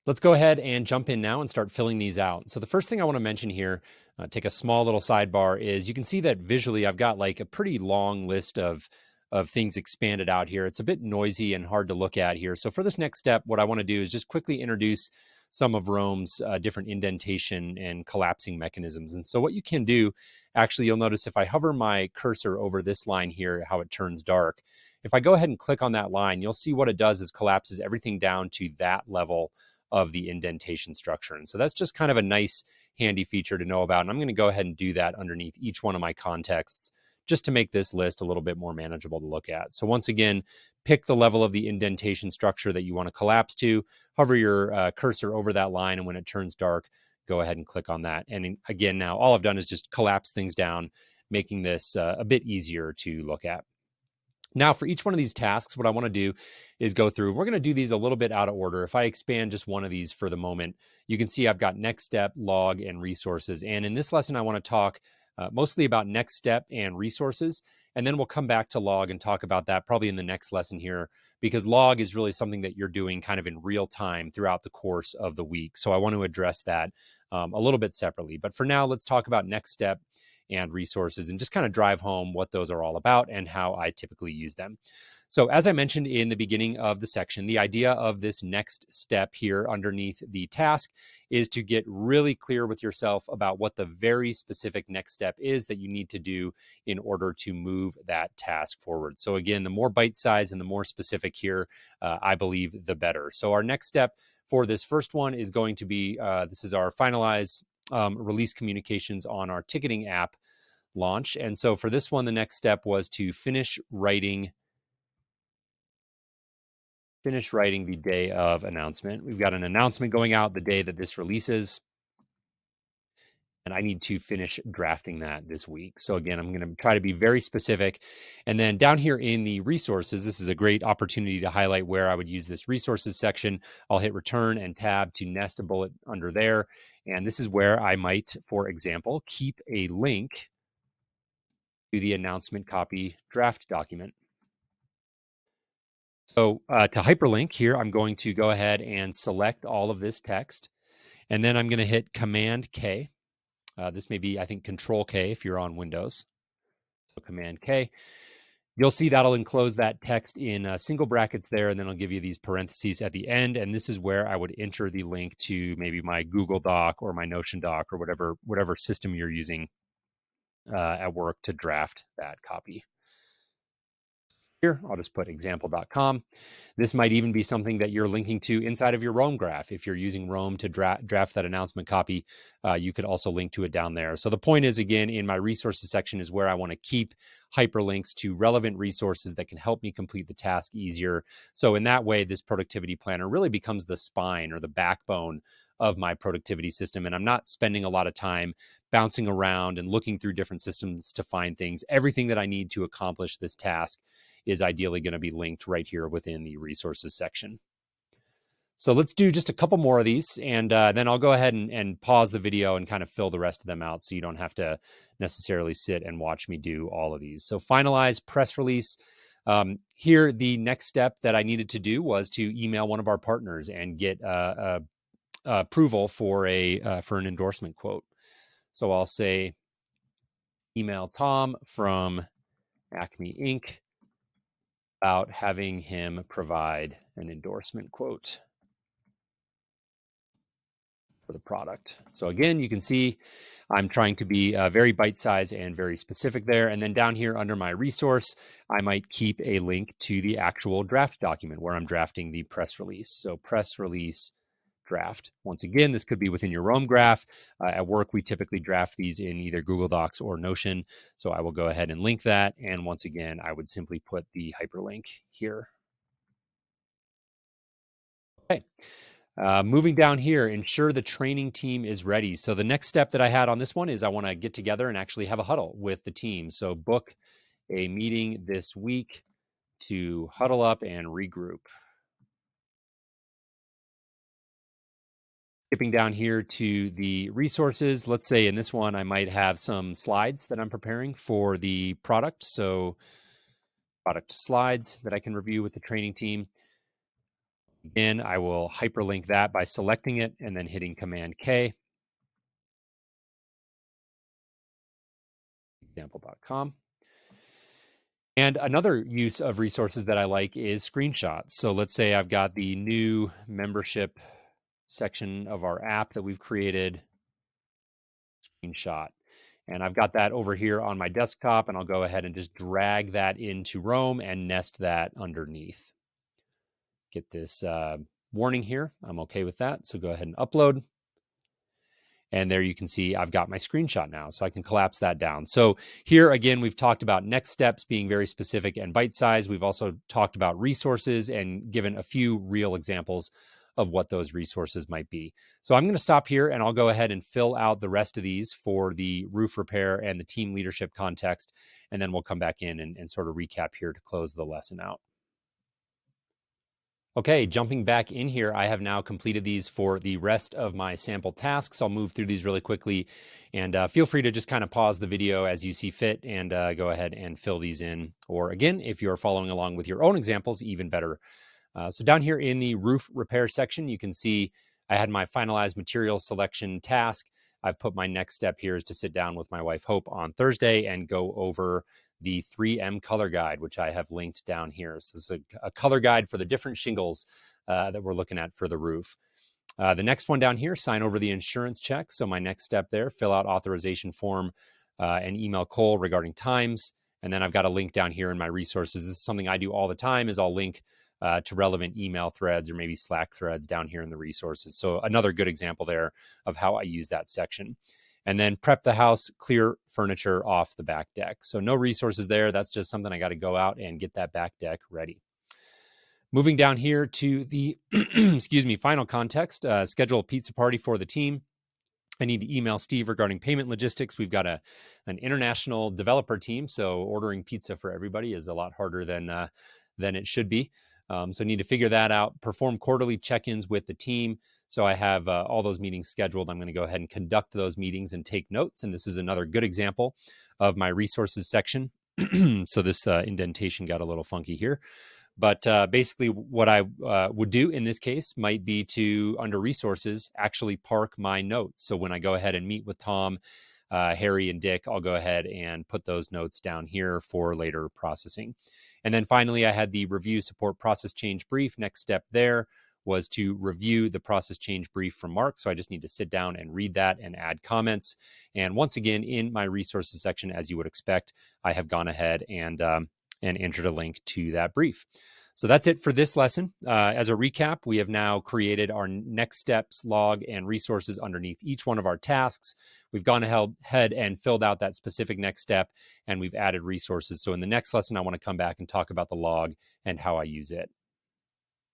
Let's go ahead and jump in now and start filling these out. So the first thing I want to mention here, take a small little sidebar, is you can see that visually I've got like a pretty long list of things expanded out here. It's a bit noisy and hard to look at here. So for this next step, what I want to do is just quickly introduce some of Rome's different indentation and collapsing mechanisms. And so what you can do, actually, you'll notice if I hover my cursor over this line here, how it turns dark. If I go ahead and click on that line, you'll see what it does is collapses everything down to that level of the indentation structure. And so that's just kind of a nice, handy feature to know about. And I'm going to go ahead and do that underneath each one of my contexts just to make this list a little bit more manageable to look at. So once again, pick the level of the indentation structure that you want to collapse to, hover your cursor over that line, and when it turns dark, go ahead and click on that. And again, now all I've done is just collapse things down, making this a bit easier to look at. Now, for each one of these tasks, what I want to do is go through. We're going to do these a little bit out of order. If I expand just one of these for the moment, you can see I've got next step, log, and resources. And in this lesson, I want to talk mostly about next step and resources. And then we'll come back to log and talk about that probably in the next lesson here, because log is really something that you're doing kind of in real time throughout the course of the week. So I want to address that a little bit separately. But for now, let's talk about next step and resources and just kind of drive home what those are all about and how I typically use them. So as I mentioned in the beginning of the section, the idea of this next step here underneath the task is to get really clear with yourself about what the very specific next step is that you need to do in order to move that task forward. So again, the more bite size and the more specific here, I believe the better. So our next step for this first one is going to be, this is our finalize release communications on our ticketing app launch. And so for this one, the next step was to finish writing the day of announcement. We've got an announcement going out the day that this releases, and I need to finish drafting that this week. So again, I'm going to try to be very specific. And then down here in the resources, this is a great opportunity to highlight where I would use this resources section. I'll hit return and tab to nest a bullet under there. And this is where I might, for example, keep a link to the announcement copy draft document. So to hyperlink here, I'm going to go ahead and select all of this text, and then I'm going to hit Command K. This may be, I think, Control K if you're on Windows. So Command K. You'll see that'll enclose that text in single brackets there, and then I'll give you these parentheses at the end. And this is where I would enter the link to maybe my Google Doc or my Notion Doc or whatever system you're using at work to draft that copy. Here, I'll just put example.com. This might even be something that you're linking to inside of your Rome graph. If you're using Rome to draft that announcement copy, you could also link to it down there. So the point is, again, in my resources section is where I want to keep hyperlinks to relevant resources that can help me complete the task easier. So in that way, this productivity planner really becomes the spine or the backbone of my productivity system. And I'm not spending a lot of time bouncing around and looking through different systems to find things. Everything that I need to accomplish this task is ideally going to be linked right here within the resources section. So let's do just a couple more of these, and then I'll go ahead and pause the video and kind of fill the rest of them out so you don't have to necessarily sit and watch me do all of these. So finalize press release. Here, the next step that I needed to do was to email one of our partners and get approval for an endorsement quote. So I'll say, email Tom from Acme Inc. about having him provide an endorsement quote for the product. So again, you can see I'm trying to be very bite-sized and very specific there. And then down here under my resource, I might keep a link to the actual draft document where I'm drafting the press release. So press release draft. Once again, this could be within your Rome graph. At work, we typically draft these in either Google Docs or Notion. So I will go ahead and link that. And once again, I would simply put the hyperlink here. Okay. Moving down here, ensure the training team is ready. So the next step that I had on this one is I want to get together and actually have a huddle with the team. So book a meeting this week to huddle up and regroup. Skipping down here to the resources, let's say in this one, I might have some slides that I'm preparing for the product. So product slides that I can review with the training team. Again, I will hyperlink that by selecting it and then hitting Command K, example.com. And another use of resources that I like is screenshots. So let's say I've got the new membership section of our app that we've created, screenshot. And I've got that over here on my desktop, and I'll go ahead and just drag that into Roam and nest that underneath. Get this warning here. I'm okay with that. So go ahead and upload. And there you can see I've got my screenshot now, so I can collapse that down. So here again, we've talked about next steps being very specific and bite-sized. We've also talked about resources and given a few real examples of what those resources might be. So I'm going to stop here and I'll go ahead and fill out the rest of these for the roof repair and the team leadership context. And then we'll come back in and sort of recap here to close the lesson out. Okay, jumping back in here, I have now completed these for the rest of my sample tasks. I'll move through these really quickly, and feel free to just kind of pause the video as you see fit and go ahead and fill these in. Or again, if you're following along with your own examples, even better. So down here in the roof repair section, you can see I had my finalized material selection task. I've put my next step here is to sit down with my wife, Hope, on Thursday and go over the 3M color guide, which I have linked down here. So this is a color guide for the different shingles that we're looking at for the roof. The next one down here, sign over the insurance check. So my next step there, fill out authorization form and email Cole regarding times. And then I've got a link down here in my resources. This is something I do all the time is I'll link to relevant email threads or maybe Slack threads down here in the resources. So another good example there of how I use that section. And then prep the house, clear furniture off the back deck. So no resources there. That's just something I got to go out and get that back deck ready. Moving down here to the, excuse me, final context, schedule a pizza party for the team. I need to email Steve regarding payment logistics. We've got an international developer team, so ordering pizza for everybody is a lot harder than it should be. So I need to figure that out, perform quarterly check-ins with the team. So I have all those meetings scheduled. I'm going to go ahead and conduct those meetings and take notes. And this is another good example of my resources section. So this indentation got a little funky here. But basically what I would do in this case might be to, under resources, actually park my notes. So when I go ahead and meet with Tom, Harry, and Dick, I'll go ahead and put those notes down here for later processing. And then finally, I had the review support process change brief. Next step there was to review the process change brief from Mark. So I just need to sit down and read that and add comments. And once again, in my resources section, as you would expect, I have gone ahead and entered a link to that brief. So that's it for this lesson. As a recap, we have now created our next steps log and resources underneath each one of our tasks. We've gone ahead and filled out that specific next step, and we've added resources. So in the next lesson, I want to come back and talk about the log and how I use it.